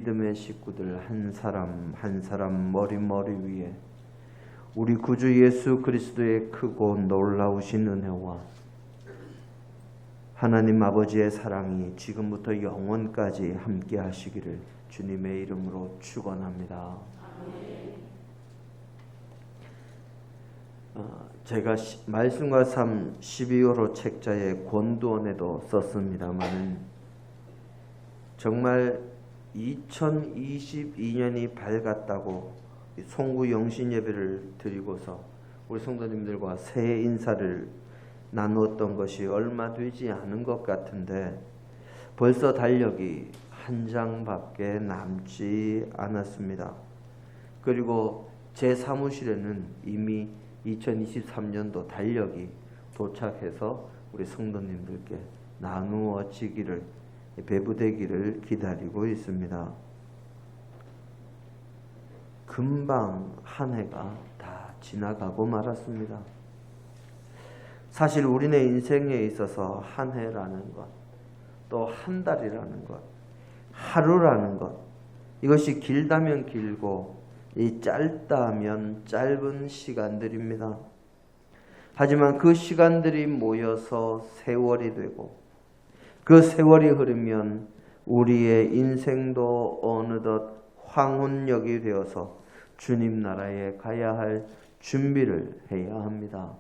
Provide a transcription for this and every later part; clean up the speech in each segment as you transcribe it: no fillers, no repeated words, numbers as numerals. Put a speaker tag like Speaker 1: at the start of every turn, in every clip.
Speaker 1: 믿음의 식구들 한 사람 한 사람 머리 위에 우리 구주 예수 그리스도의 크고 놀라우신 은혜와 하나님 아버지의 사랑이 지금부터 영원까지 함께 하시기를 주님의 이름으로 축원합니다. 제가 말씀과 삶 12월호 책자의 권두원에도 썼습니다만 정말 2022년이 밝았다고 송구 영신 예배를 드리고서 우리 성도님들과 새해 인사를 나누었던 것이 얼마 되지 않은 것 같은데 벌써 달력이 한 장밖에 남지 않았습니다. 그리고 제 사무실에는 이미 2023년도 달력이 도착해서 우리 성도님들께 나누어지기를 배부되기를 기다리고 있습니다. 금방 한 해가 다 지나가고 말았습니다. 사실 우리네 인생에 있어서 한 해라는 것, 또 한 달이라는 것, 하루라는 것, 이것이 길다면 길고 짧다면 짧은 시간들입니다. 하지만 그 시간들이 모여서 세월이 되고 그 세월이 흐르면 우리의 인생도 어느덧 황혼역이 되어서 주님 나라에 가야 할 준비를 해야 합니다.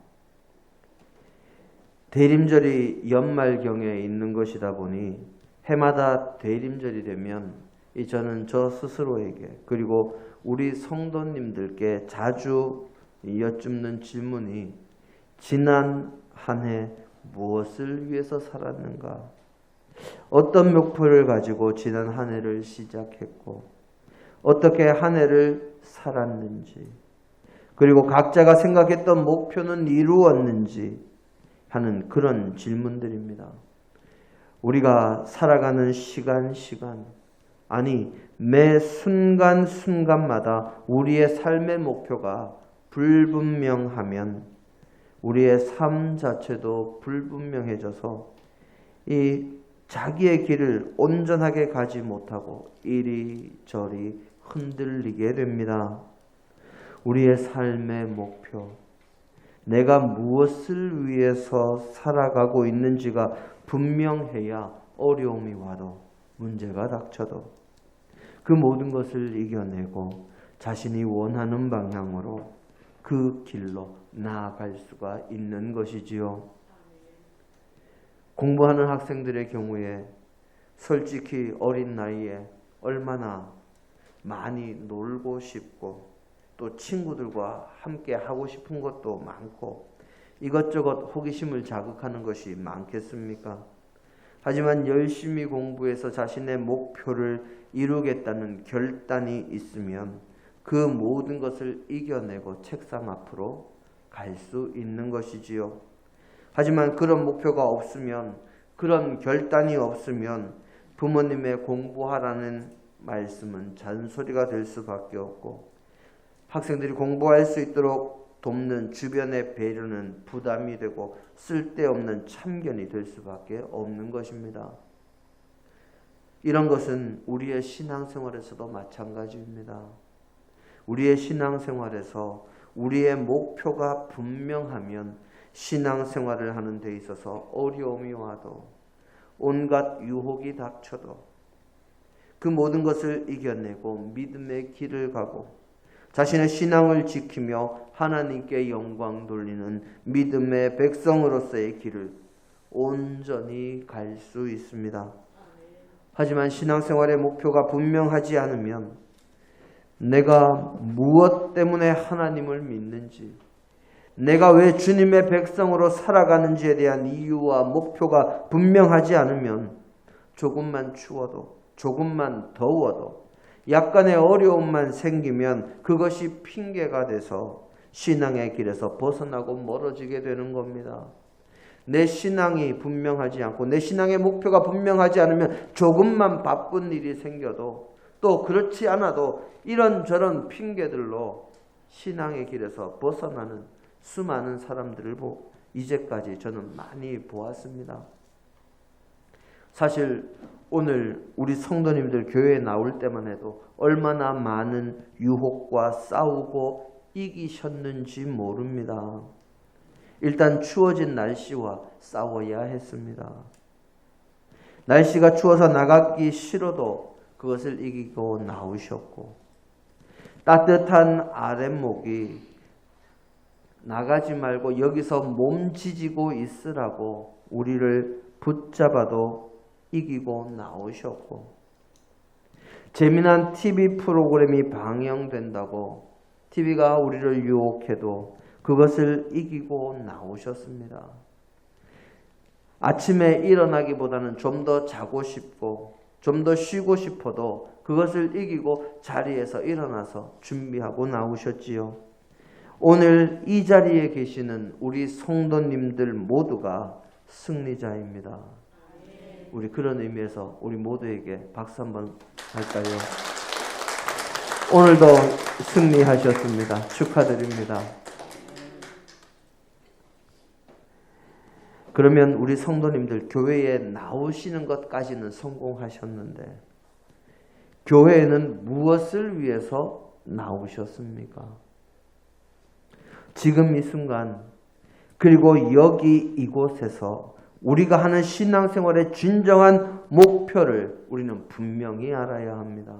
Speaker 1: 대림절이 연말경에 있는 것이다 보니 해마다 대림절이 되면 저는 저 스스로에게 그리고 우리 성도님들께 자주 여쭙는 질문이 지난 한 해 무엇을 위해서 살았는가? 어떤 목표를 가지고 지난 한 해를 시작했고 어떻게 한 해를 살았는지 그리고 각자가 생각했던 목표는 이루었는지 하는 그런 질문들입니다. 우리가 살아가는 시간 아니 매 순간마다 우리의 삶의 목표가 불분명하면 우리의 삶 자체도 불분명해져서 이 자기의 길을 온전하게 가지 못하고 이리저리 흔들리게 됩니다. 우리의 삶의 목표, 내가 무엇을 위해서 살아가고 있는지가 분명해야 어려움이 와도 문제가 닥쳐도 그 모든 것을 이겨내고 자신이 원하는 방향으로 그 길로 나아갈 수가 있는 것이지요. 공부하는 학생들의 경우에 솔직히 어린 나이에 얼마나 많이 놀고 싶고 또 친구들과 함께 하고 싶은 것도 많고 이것저것 호기심을 자극하는 것이 많겠습니까? 하지만 열심히 공부해서 자신의 목표를 이루겠다는 결단이 있으면 그 모든 것을 이겨내고 책상 앞으로 갈 수 있는 것이지요. 하지만 그런 목표가 없으면, 그런 결단이 없으면 부모님의 공부하라는 말씀은 잔소리가 될 수밖에 없고 학생들이 공부할 수 있도록 돕는 주변의 배려는 부담이 되고 쓸데없는 참견이 될 수밖에 없는 것입니다. 이런 것은 우리의 신앙생활에서도 마찬가지입니다. 우리의 신앙생활에서 우리의 목표가 분명하면 신앙생활을 하는 데 있어서 어려움이 와도 온갖 유혹이 닥쳐도 그 모든 것을 이겨내고 믿음의 길을 가고 자신의 신앙을 지키며 하나님께 영광 돌리는 믿음의 백성으로서의 길을 온전히 갈 수 있습니다. 하지만 신앙생활의 목표가 분명하지 않으면 내가 무엇 때문에 하나님을 믿는지 내가 왜 주님의 백성으로 살아가는지에 대한 이유와 목표가 분명하지 않으면 조금만 추워도 조금만 더워도 약간의 어려움만 생기면 그것이 핑계가 돼서 신앙의 길에서 벗어나고 멀어지게 되는 겁니다. 내 신앙이 분명하지 않고 내 신앙의 목표가 분명하지 않으면 조금만 바쁜 일이 생겨도 또 그렇지 않아도 이런저런 핑계들로 신앙의 길에서 벗어나는 수많은 사람들을 이제까지 저는 많이 보았습니다. 사실 오늘 우리 성도님들 교회에 나올 때만 해도 얼마나 많은 유혹과 싸우고 이기셨는지 모릅니다. 일단 추워진 날씨와 싸워야 했습니다. 날씨가 추워서 나가기 싫어도 그것을 이기고 나오셨고, 따뜻한 아랫목이 나가지 말고 여기서 몸지지고 있으라고 우리를 붙잡아도 이기고 나오셨고, 재미난 TV 프로그램이 방영된다고 TV가 우리를 유혹해도 그것을 이기고 나오셨습니다. 아침에 일어나기보다는 좀 더 자고 싶고 좀 더 쉬고 싶어도 그것을 이기고 자리에서 일어나서 준비하고 나오셨지요. 오늘 이 자리에 계시는 우리 성도님들 모두가 승리자입니다. 우리 그런 의미에서 우리 모두에게 박수 한번 할까요? 오늘도 승리하셨습니다. 축하드립니다. 그러면 우리 성도님들 교회에 나오시는 것까지는 성공하셨는데 교회에는 무엇을 위해서 나오셨습니까? 지금 이 순간 그리고 여기 이곳에서 우리가 하는 신앙생활의 진정한 목표를 우리는 분명히 알아야 합니다.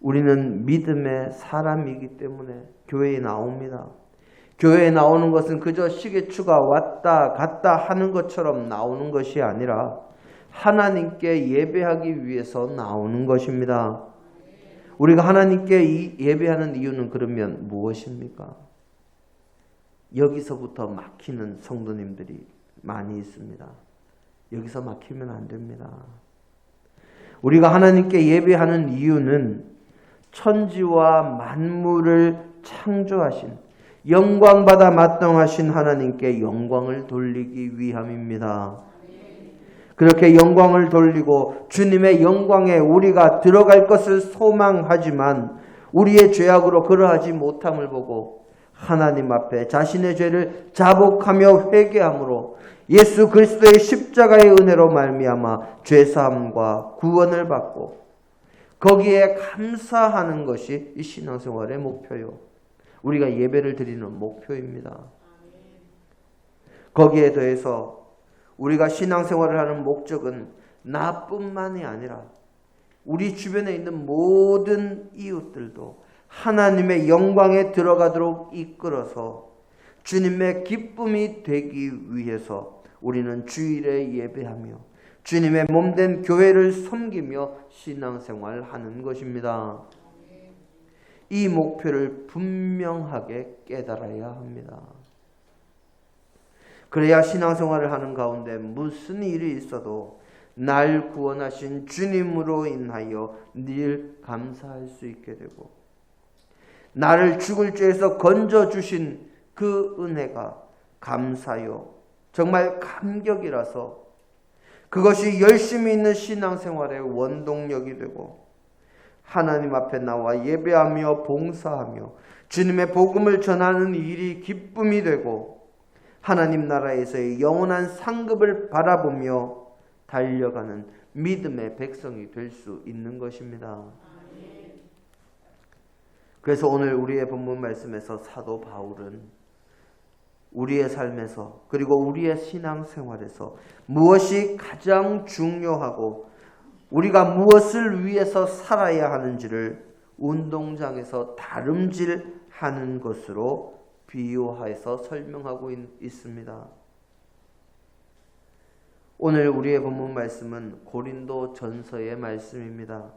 Speaker 1: 우리는 믿음의 사람이기 때문에 교회에 나옵니다. 교회에 나오는 것은 그저 시계추가 왔다 갔다 하는 것처럼 나오는 것이 아니라 하나님께 예배하기 위해서 나오는 것입니다. 우리가 하나님께 예배하는 이유는 그러면 무엇입니까? 여기서부터 막히는 성도님들이 많이 있습니다. 여기서 막히면 안 됩니다. 우리가 하나님께 예배하는 이유는 천지와 만물을 창조하신 영광받아 마땅하신 하나님께 영광을 돌리기 위함입니다. 그렇게 영광을 돌리고 주님의 영광에 우리가 들어갈 것을 소망하지만 우리의 죄악으로 그러하지 못함을 보고 하나님 앞에 자신의 죄를 자복하며 회개함으로 예수 그리스도의 십자가의 은혜로 말미암아 죄사함과 구원을 받고 거기에 감사하는 것이 이 신앙생활의 목표요. 우리가 예배를 드리는 목표입니다. 거기에 더해서 우리가 신앙생활을 하는 목적은 나뿐만이 아니라 우리 주변에 있는 모든 이웃들도 하나님의 영광에 들어가도록 이끌어서 주님의 기쁨이 되기 위해서 우리는 주일에 예배하며 주님의 몸된 교회를 섬기며 신앙생활하는 것입니다. 이 목표를 분명하게 깨달아야 합니다. 그래야 신앙생활을 하는 가운데 무슨 일이 있어도 날 구원하신 주님으로 인하여 늘 감사할 수 있게 되고 나를 죽을 죄에서 건져주신 그 은혜가 감사요 정말 감격이라서 그것이 열심히 있는 신앙생활의 원동력이 되고 하나님 앞에 나와 예배하며 봉사하며 주님의 복음을 전하는 일이 기쁨이 되고 하나님 나라에서의 영원한 상급을 바라보며 달려가는 믿음의 백성이 될 수 있는 것입니다. 그래서 오늘 우리의 본문 말씀에서 사도 바울은 우리의 삶에서 그리고 우리의 신앙생활에서 무엇이 가장 중요하고 우리가 무엇을 위해서 살아야 하는지를 운동장에서 다름질하는 것으로 비유해서 설명하고 있습니다. 오늘 우리의 본문 말씀은 고린도 전서의 말씀입니다.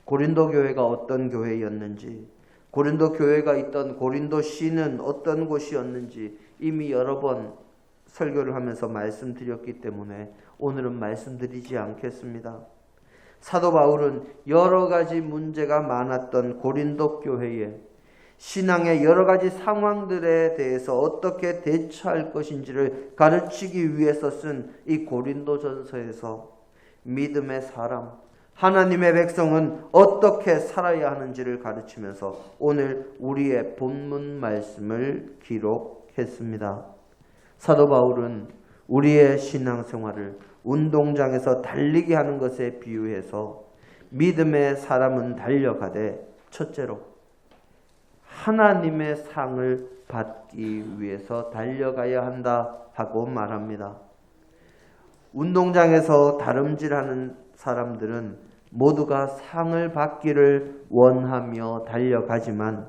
Speaker 1: 고린도 교회가 어떤 교회였는지, 고린도 교회가 있던 고린도 시는 어떤 곳이었는지 이미 여러 번 설교를 하면서 말씀드렸기 때문에 오늘은 말씀드리지 않겠습니다. 사도 바울은 여러 가지 문제가 많았던 고린도 교회에 신앙의 여러 가지 상황들에 대해서 어떻게 대처할 것인지를 가르치기 위해서 쓴 이 고린도전서에서 믿음의 사람, 하나님의 백성은 어떻게 살아야 하는지를 가르치면서 오늘 우리의 본문 말씀을 기록했습니다. 사도 바울은 우리의 신앙생활을 운동장에서 달리기 하는 것에 비유해서 믿음의 사람은 달려가되 첫째로 하나님의 상을 받기 위해서 달려가야 한다 하고 말합니다. 운동장에서 다름질하는 사람들은 모두가 상을 받기를 원하며 달려가지만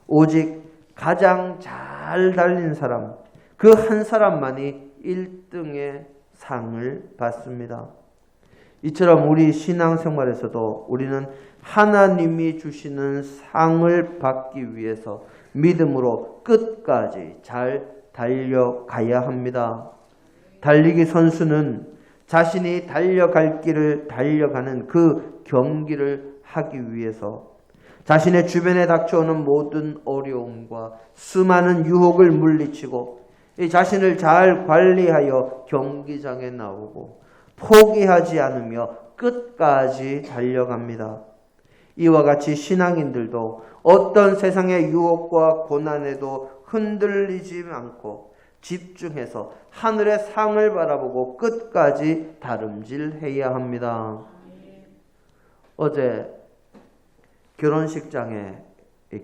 Speaker 1: 오직 가장 잘 달린 사람, 그 한 사람만이 1등의 상을 받습니다. 이처럼 우리 신앙생활에서도 우리는 하나님이 주시는 상을 받기 위해서 믿음으로 끝까지 잘 달려가야 합니다. 달리기 선수는 자신이 달려갈 길을 달려가는 그 경기를 하기 위해서 자신의 주변에 닥쳐오는 모든 어려움과 수많은 유혹을 물리치고 이 자신을 잘 관리하여 경기장에 나오고 포기하지 않으며 끝까지 달려갑니다. 이와 같이 신앙인들도 어떤 세상의 유혹과 고난에도 흔들리지 않고 집중해서 하늘의 상을 바라보고 끝까지 다름질해야 합니다. 어제 결혼식장에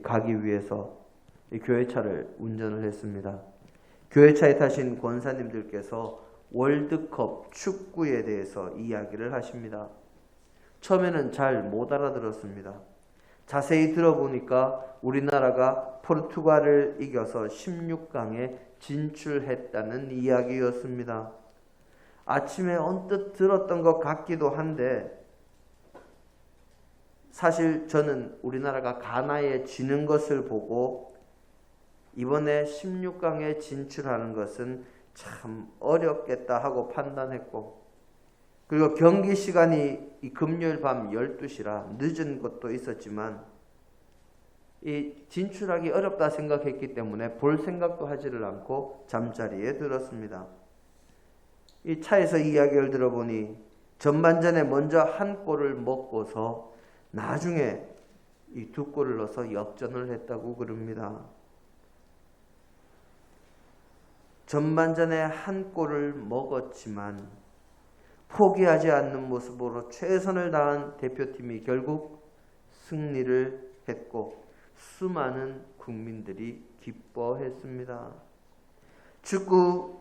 Speaker 1: 가기 위해서 교회차를 운전을 했습니다. 교회차에 타신 권사님들께서 월드컵 축구에 대해서 이야기를 하십니다. 처음에는 잘 못 알아들었습니다. 자세히 들어보니까 우리나라가 포르투갈을 이겨서 16강에 진출했다는 이야기였습니다. 아침에 언뜻 들었던 것 같기도 한데 사실 저는 우리나라가 가나에 지는 것을 보고 이번에 16강에 진출하는 것은 참 어렵겠다 하고 판단했고, 그리고 경기 시간이 이 금요일 밤 12시라 늦은 것도 있었지만 이 진출하기 어렵다 생각했기 때문에 볼 생각도 하지를 않고 잠자리에 들었습니다. 이 차에서 이야기를 들어보니 전반전에 먼저 한 골을 먹고서 나중에 이 두 골을 넣어서 역전을 했다고 그럽니다. 전반전에 한 골을 먹었지만 포기하지 않는 모습으로 최선을 다한 대표팀이 결국 승리를 했고 수많은 국민들이 기뻐했습니다. 축구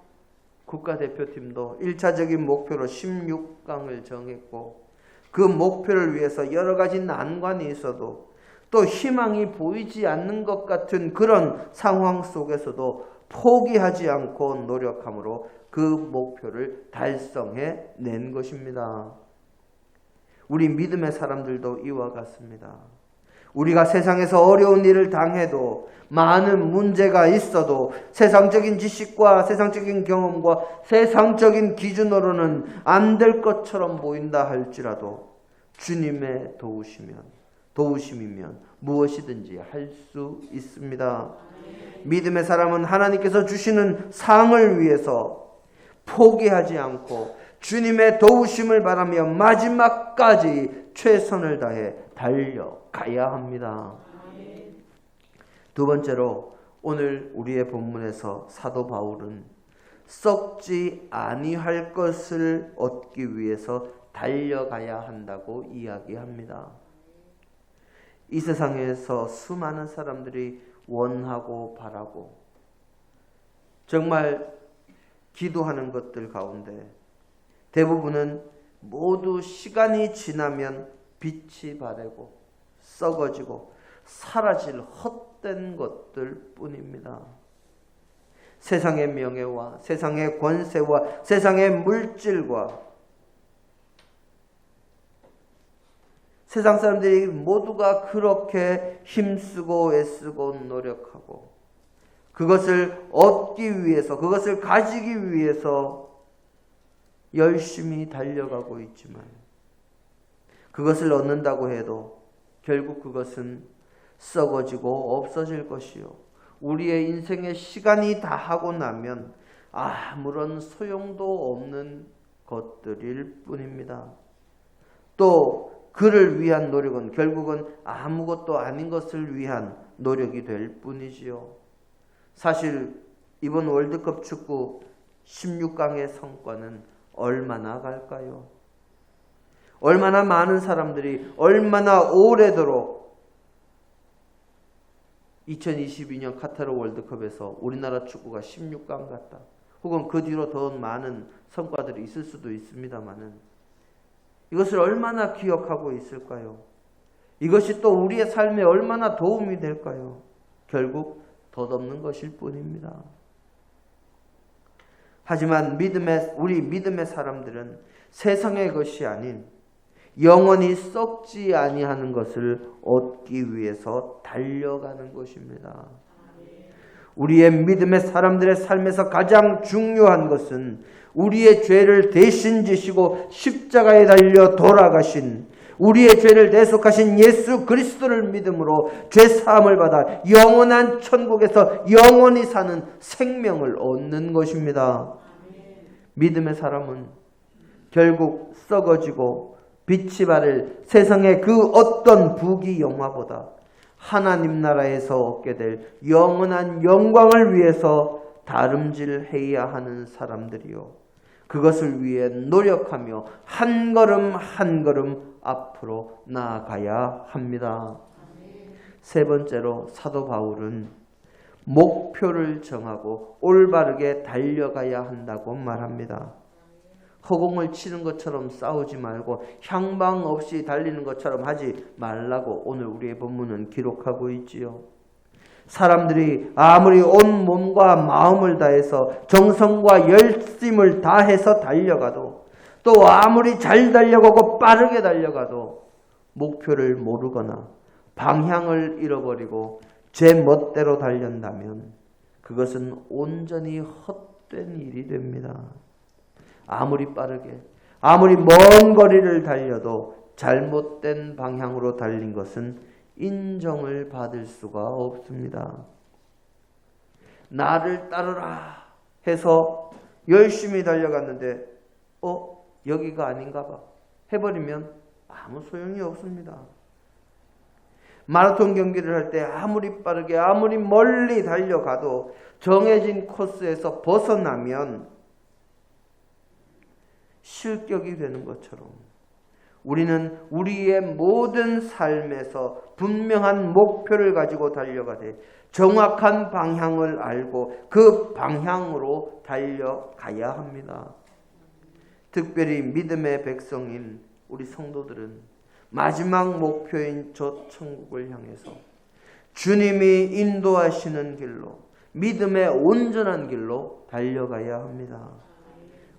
Speaker 1: 국가대표팀도 1차적인 목표로 16강을 정했고 그 목표를 위해서 여러 가지 난관이 있어도 또 희망이 보이지 않는 것 같은 그런 상황 속에서도 포기하지 않고 노력함으로 그 목표를 달성해 낸 것입니다. 우리 믿음의 사람들도 이와 같습니다. 우리가 세상에서 어려운 일을 당해도 많은 문제가 있어도 세상적인 지식과 세상적인 경험과 세상적인 기준으로는 안 될 것처럼 보인다 할지라도 주님의 도우심이면 무엇이든지 할 수 있습니다. 믿음의 사람은 하나님께서 주시는 상을 위해서 포기하지 않고 주님의 도우심을 바라며 마지막까지 최선을 다해 달려가야 합니다. 두 번째로 오늘 우리의 본문에서 사도 바울은 썩지 아니할 것을 얻기 위해서 달려가야 한다고 이야기합니다. 이 세상에서 수많은 사람들이 원하고 바라고 정말 기도하는 것들 가운데 대부분은 모두 시간이 지나면 빛이 바래고 썩어지고 사라질 헛된 것들 뿐입니다. 세상의 명예와 세상의 권세와 세상의 물질과 세상 사람들이 모두가 그렇게 힘쓰고 애쓰고 노력하고 그것을 얻기 위해서, 그것을 가지기 위해서 열심히 달려가고 있지만 그것을 얻는다고 해도 결국 그것은 썩어지고 없어질 것이요. 우리의 인생의 시간이 다 하고 나면 아무런 소용도 없는 것들일 뿐입니다. 또 그를 위한 노력은 결국은 아무것도 아닌 것을 위한 노력이 될 뿐이지요. 사실 이번 월드컵 축구 16강의 성과는 얼마나 갈까요? 얼마나 많은 사람들이 얼마나 오래도록 2022년 카타르 월드컵에서 우리나라 축구가 16강 갔다. 혹은 그 뒤로 더 많은 성과들이 있을 수도 있습니다만은 이것을 얼마나 기억하고 있을까요? 이것이 또 우리의 삶에 얼마나 도움이 될까요? 결국 덧없는 것일 뿐입니다. 하지만 우리 믿음의 사람들은 세상의 것이 아닌 영원히 썩지 아니하는 것을 얻기 위해서 달려가는 것입니다. 우리의 믿음의 사람들의 삶에서 가장 중요한 것은 우리의 죄를 대신 지시고 십자가에 달려 돌아가신 우리의 죄를 대속하신 예수 그리스도를 믿음으로 죄 사함을 받아 영원한 천국에서 영원히 사는 생명을 얻는 것입니다. 믿음의 사람은 결국 썩어지고 빛이 바를 세상의 그 어떤 부귀 영화보다 하나님 나라에서 얻게 될 영원한 영광을 위해서 다름질해야 하는 사람들이요. 그것을 위해 노력하며 한 걸음 한 걸음 앞으로 나아가야 합니다. 세 번째로 사도 바울은 목표를 정하고 올바르게 달려가야 한다고 말합니다. 허공을 치는 것처럼 싸우지 말고 향방 없이 달리는 것처럼 하지 말라고 오늘 우리의 본문은 기록하고 있지요. 사람들이 아무리 온 몸과 마음을 다해서 정성과 열심을 다해서 달려가도 또 아무리 잘 달려가고 빠르게 달려가도 목표를 모르거나 방향을 잃어버리고 제 멋대로 달린다면 그것은 온전히 헛된 일이 됩니다. 아무리 빠르게 아무리 먼 거리를 달려도 잘못된 방향으로 달린 것은 인정을 받을 수가 없습니다. 나를 따르라 해서 열심히 달려갔는데 여기가 아닌가 봐 해버리면 아무 소용이 없습니다. 마라톤 경기를 할 때 아무리 빠르게 아무리 멀리 달려가도 정해진 코스에서 벗어나면 실격이 되는 것처럼 우리는 우리의 모든 삶에서 분명한 목표를 가지고 달려가되 정확한 방향을 알고 그 방향으로 달려가야 합니다. 특별히 믿음의 백성인 우리 성도들은 마지막 목표인 저 천국을 향해서 주님이 인도하시는 길로 믿음의 온전한 길로 달려가야 합니다.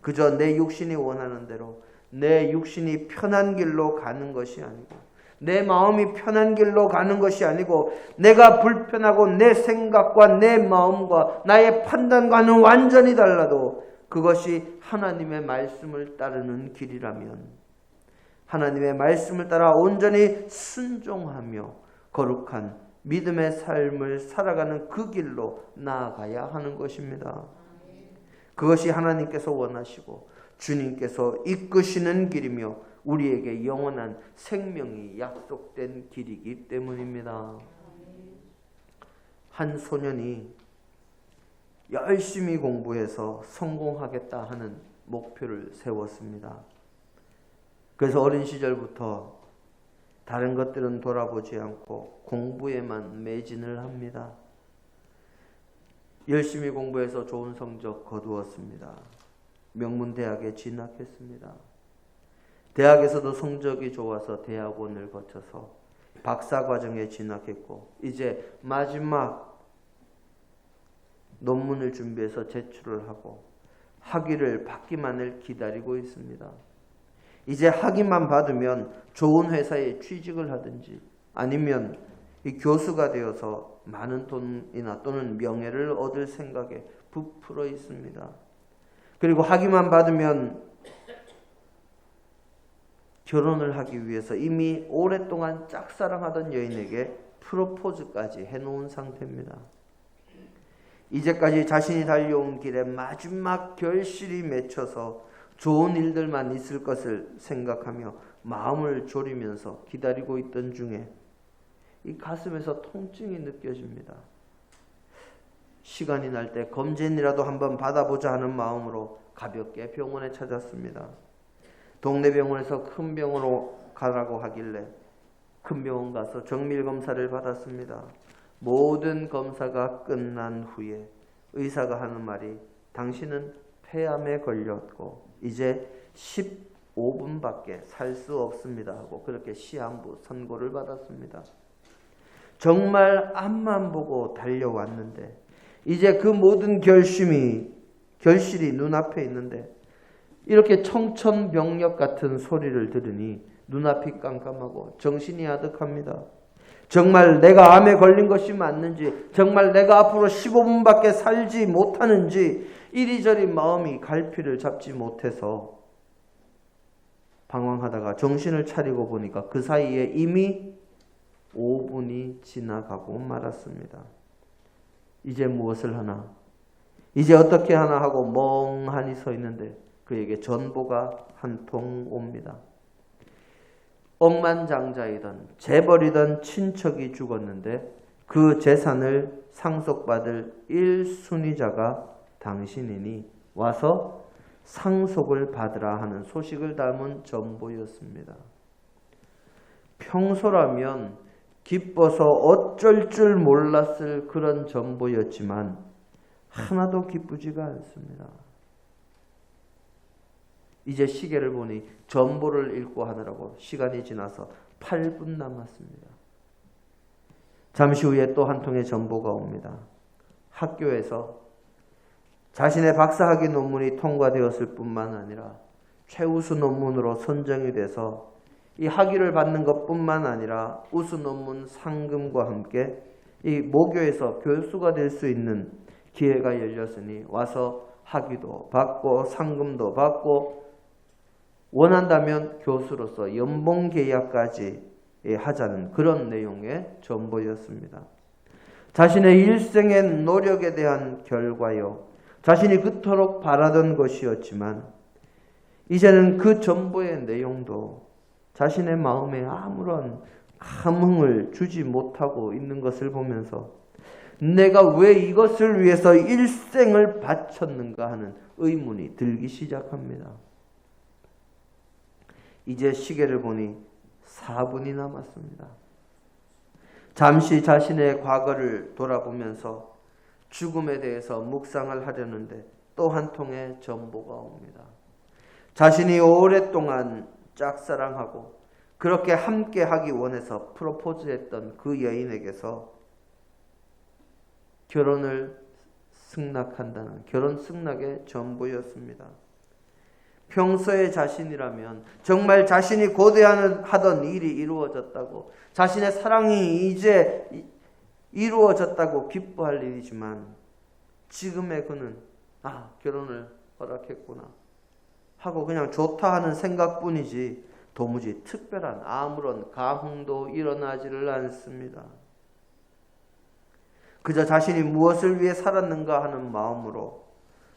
Speaker 1: 그저 내 육신이 원하는 대로 내 육신이 편한 길로 가는 것이 아니고 내 마음이 편한 길로 가는 것이 아니고 내가 불편하고 내 생각과 내 마음과 나의 판단과는 완전히 달라도 그것이 하나님의 말씀을 따르는 길이라면 하나님의 말씀을 따라 온전히 순종하며 거룩한 믿음의 삶을 살아가는 그 길로 나아가야 하는 것입니다. 그것이 하나님께서 원하시고 주님께서 이끄시는 길이며 우리에게 영원한 생명이 약속된 길이기 때문입니다. 한 소년이 열심히 공부해서 성공하겠다 하는 목표를 세웠습니다. 그래서 어린 시절부터 다른 것들은 돌아보지 않고 공부에만 매진을 합니다. 열심히 공부해서 좋은 성적 거두었습니다. 명문대학에 진학했습니다. 대학에서도 성적이 좋아서 대학원을 거쳐서 박사과정에 진학했고 이제 마지막 논문을 준비해서 제출을 하고 학위를 받기만을 기다리고 있습니다. 이제 학위만 받으면 좋은 회사에 취직을 하든지 아니면 이 교수가 되어서 많은 돈이나 또는 명예를 얻을 생각에 부풀어 있습니다. 그리고 학위만 받으면 결혼을 하기 위해서 이미 오랫동안 짝사랑하던 여인에게 프로포즈까지 해놓은 상태입니다. 이제까지 자신이 달려온 길에 마지막 결실이 맺혀서 좋은 일들만 있을 것을 생각하며 마음을 졸이면서 기다리고 있던 중에 이 가슴에서 통증이 느껴집니다. 시간이 날 때 검진이라도 한번 받아보자 하는 마음으로 가볍게 병원에 찾았습니다. 동네 병원에서 큰 병원으로 가라고 하길래 큰 병원 가서 정밀 검사를 받았습니다. 모든 검사가 끝난 후에 의사가 하는 말이 당신은 폐암에 걸렸고 이제 15분밖에 살 수 없습니다 하고 그렇게 시한부 선고를 받았습니다. 정말 앞만 보고 달려왔는데 이제 그 모든 결실이 눈앞에 있는데 이렇게 청천벽력 같은 소리를 들으니 눈앞이 깜깜하고 정신이 아득합니다. 정말 내가 암에 걸린 것이 맞는지, 정말 내가 앞으로 15분밖에 살지 못하는지 이리저리 마음이 갈피를 잡지 못해서 방황하다가 정신을 차리고 보니까 그 사이에 이미 5분이 지나가고 말았습니다. 이제 무엇을 하나? 이제 어떻게 하나 하고 멍하니 서 있는데 그에게 전보가 한 통 옵니다. 억만장자이던 재벌이던 친척이 죽었는데 그 재산을 상속받을 1순위자가 당신이니 와서 상속을 받으라 하는 소식을 담은 전보였습니다. 평소라면 기뻐서 어쩔 줄 몰랐을 그런 전보였지만 하나도 기쁘지가 않습니다. 이제 시계를 보니 전보를 읽고 하느라고 시간이 지나서 8분 남았습니다. 잠시 후에 또 한 통의 전보가 옵니다. 학교에서 자신의 박사학위 논문이 통과되었을 뿐만 아니라 최우수 논문으로 선정이 돼서 이 학위를 받는 것뿐만 아니라 우수 논문 상금과 함께 이 모교에서 교수가 될 수 있는 기회가 열렸으니 와서 학위도 받고 상금도 받고 원한다면 교수로서 연봉 계약까지 하자는 그런 내용의 전보였습니다. 자신의 일생의 노력에 대한 결과요. 자신이 그토록 바라던 것이었지만 이제는 그 전보의 내용도 자신의 마음에 아무런 감흥을 주지 못하고 있는 것을 보면서 내가 왜 이것을 위해서 일생을 바쳤는가 하는 의문이 들기 시작합니다. 이제 시계를 보니 4분이 남았습니다. 잠시 자신의 과거를 돌아보면서 죽음에 대해서 묵상을 하려는데 또 한 통의 전보가 옵니다. 자신이 오랫동안 짝사랑하고 그렇게 함께 하기 원해서 프로포즈했던 그 여인에게서 결혼을 승낙한다는 결혼 승낙의 전보였습니다. 평소의 자신이라면 정말 자신이 고대하던 일이 이루어졌다고 자신의 사랑이 이제 이루어졌다고 기뻐할 일이지만 지금의 그는 결혼을 허락했구나 하고 그냥 좋다 하는 생각뿐이지 도무지 특별한 아무런 감흥도 일어나지를 않습니다. 그저 자신이 무엇을 위해 살았는가 하는 마음으로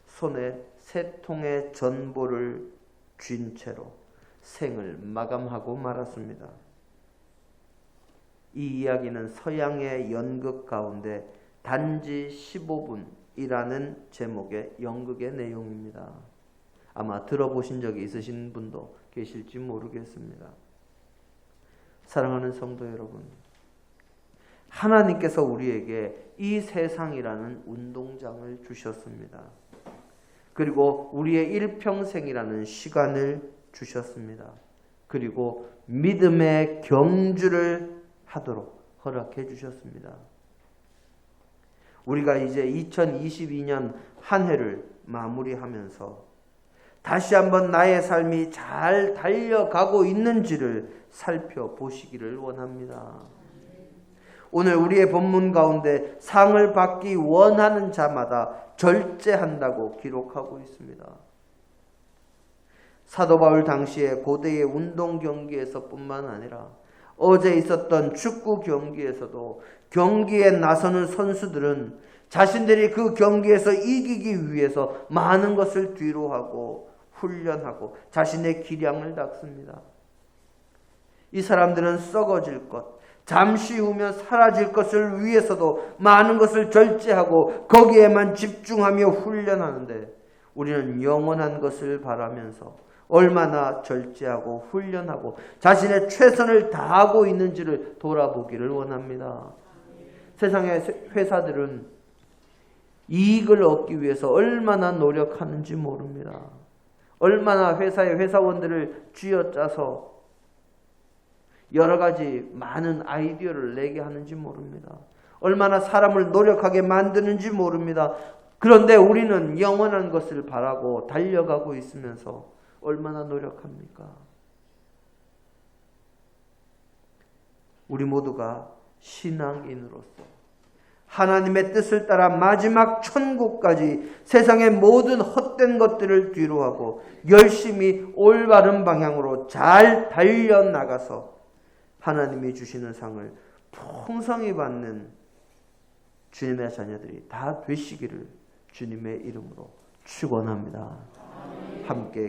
Speaker 1: 손에 3통의 전보를 쥔 채로 생을 마감하고 말았습니다. 이 이야기는 서양의 연극 가운데 단지 15분이라는 제목의 연극의 내용입니다. 아마 들어보신 적이 있으신 분도 계실지 모르겠습니다. 사랑하는 성도 여러분, 하나님께서 우리에게 이 세상이라는 운동장을 주셨습니다. 그리고 우리의 일평생이라는 시간을 주셨습니다. 그리고 믿음의 경주를 하도록 허락해 주셨습니다. 우리가 이제 2022년 한 해를 마무리하면서 다시 한번 나의 삶이 잘 달려가고 있는지를 살펴보시기를 원합니다. 오늘 우리의 본문 가운데 상을 받기 원하는 자마다 절제한다고 기록하고 있습니다. 사도 바울 당시에 고대의 운동 경기에서 뿐만 아니라 어제 있었던 축구 경기에서도 경기에 나서는 선수들은 자신들이 그 경기에서 이기기 위해서 많은 것을 뒤로하고 훈련하고 자신의 기량을 닦습니다. 이 사람들은 썩어질 것, 잠시 후면 사라질 것을 위해서도 많은 것을 절제하고 거기에만 집중하며 훈련하는데 우리는 영원한 것을 바라면서 얼마나 절제하고 훈련하고 자신의 최선을 다하고 있는지를 돌아보기를 원합니다. 세상의 회사들은 이익을 얻기 위해서 얼마나 노력하는지 모릅니다. 얼마나 회사의 회사원들을 쥐어짜서 여러 가지 많은 아이디어를 내게 하는지 모릅니다. 얼마나 사람을 노력하게 만드는지 모릅니다. 그런데 우리는 영원한 것을 바라고 달려가고 있으면서 얼마나 노력합니까? 우리 모두가 신앙인으로서 하나님의 뜻을 따라 마지막 천국까지 세상의 모든 헛된 것들을 뒤로하고 열심히 올바른 방향으로 잘 달려나가서 하나님이 주시는 상을 풍성히 받는 주님의 자녀들이 다 되시기를 주님의 이름으로 축원합니다. 함께